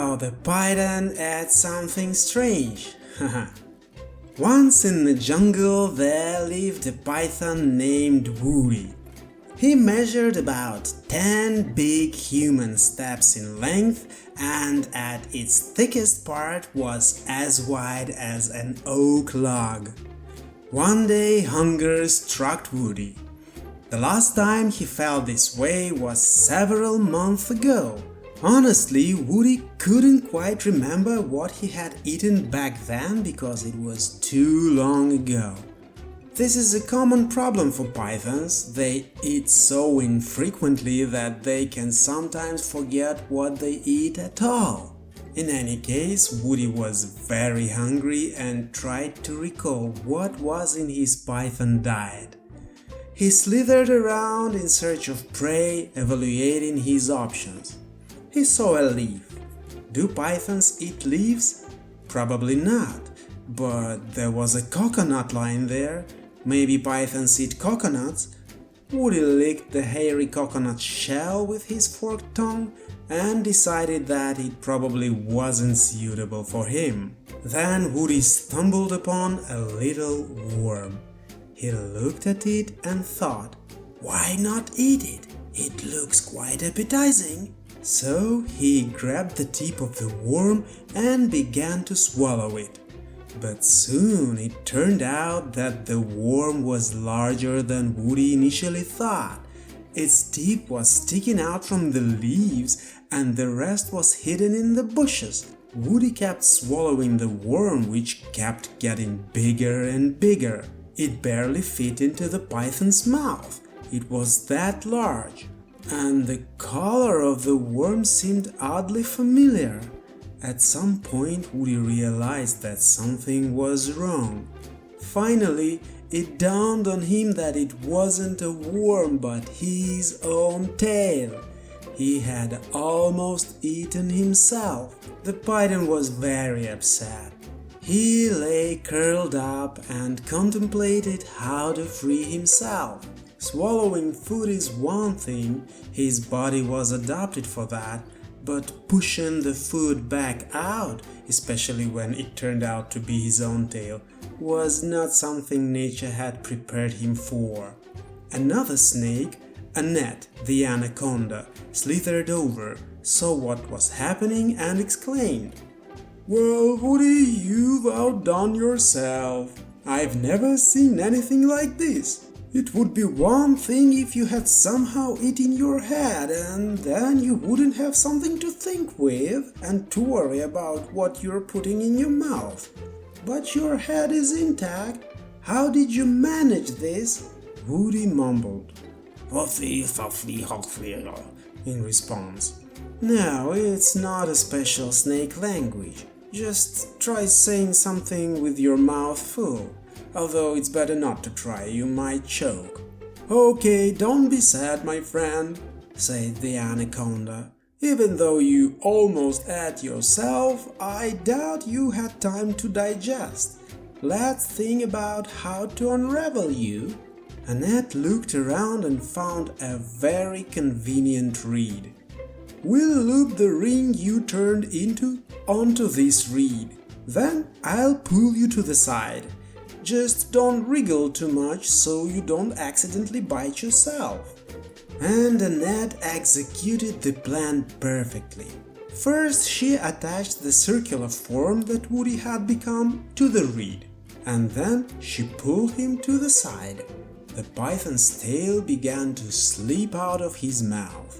Now the python adds something strange. Once in the jungle there lived a python named Woody. He measured about 10 big human steps in length and at its thickest part was as wide as an oak log. One day hunger struck Woody. The last time he felt this way was several months ago. Honestly, Woody couldn't quite remember what he had eaten back then because it was too long ago. This is a common problem for pythons. They eat so infrequently that they can sometimes forget what they eat at all. In any case, Woody was very hungry and tried to recall what was in his python diet. He slithered around in search of prey, evaluating his options. He saw a leaf. Do pythons eat leaves? Probably not, but there was a coconut lying there. Maybe pythons eat coconuts. Woody licked the hairy coconut shell with his forked tongue and decided that it probably wasn't suitable for him. Then Woody stumbled upon a little worm. He looked at it and thought, why not eat it? It looks quite appetizing. So he grabbed the tip of the worm and began to swallow it. But soon it turned out that the worm was larger than Woody initially thought. Its tip was sticking out from the leaves and the rest was hidden in the bushes. Woody kept swallowing the worm, which kept getting bigger and bigger. It barely fit into the python's mouth. It was that large. And the color of the worm seemed oddly familiar. At some point, Woody realized that something was wrong. Finally, it dawned on him that it wasn't a worm but his own tail. He had almost eaten himself. The python was very upset. He lay curled up and contemplated how to free himself. Swallowing food is one thing, his body was adapted for that, but pushing the food back out, especially when it turned out to be his own tail, was not something nature had prepared him for. Another snake, Annette the anaconda, slithered over, saw what was happening and exclaimed, "Well, Woody, you've outdone yourself. I've never seen anything like this. It would be one thing if you had somehow eaten your head and then you wouldn't have something to think with and to worry about what you're putting in your mouth. But your head is intact. How did you manage this?" Woody mumbled, in response. No, it's not a special snake language. Just try saying something with your mouth full. Although it's better not to try, you might choke. "Okay, don't be sad, my friend," said the anaconda. "Even though you almost ate yourself, I doubt you had time to digest. Let's think about how to unravel you." Annette looked around and found a very convenient reed. "We'll loop the ring you turned into onto this reed. Then I'll pull you to the side. Just don't wriggle too much so you don't accidentally bite yourself." And Annette executed the plan perfectly. First, she attached the circular form that Woody had become to the reed, and then she pulled him to the side. The python's tail began to slip out of his mouth.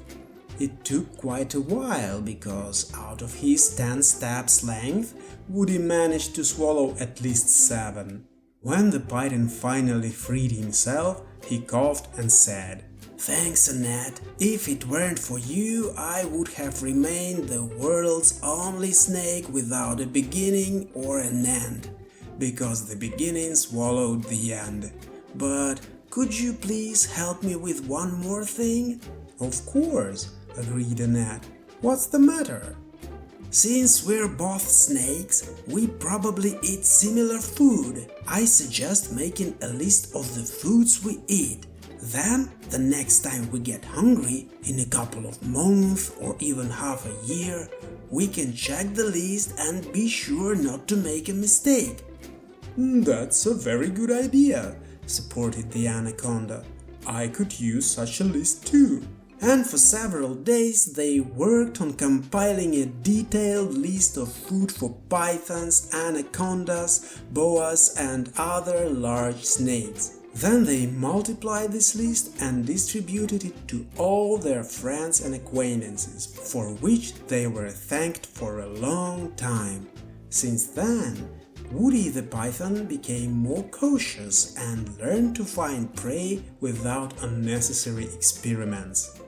It took quite a while because out of his 10 steps length, Woody managed to swallow at least 7. When the python finally freed himself, he coughed and said, "Thanks, Annette. If it weren't for you, I would have remained the world's only snake without a beginning or an end, because the beginning swallowed the end. But could you please help me with one more thing?" "Of course," agreed Annette. "What's the matter?" "Since we're both snakes, we probably eat similar food. I suggest making a list of the foods we eat. Then, the next time we get hungry, in a couple of months or even half a year, we can check the list and be sure not to make a mistake. That's a very good idea, supported the anaconda. I could use such a list too. And for several days they worked on compiling a detailed list of food for pythons, anacondas, boas and other large snakes. Then they multiplied this list and distributed it to all their friends and acquaintances, for which they were thanked for a long time. Since then, Woody the python became more cautious and learned to find prey without unnecessary experiments.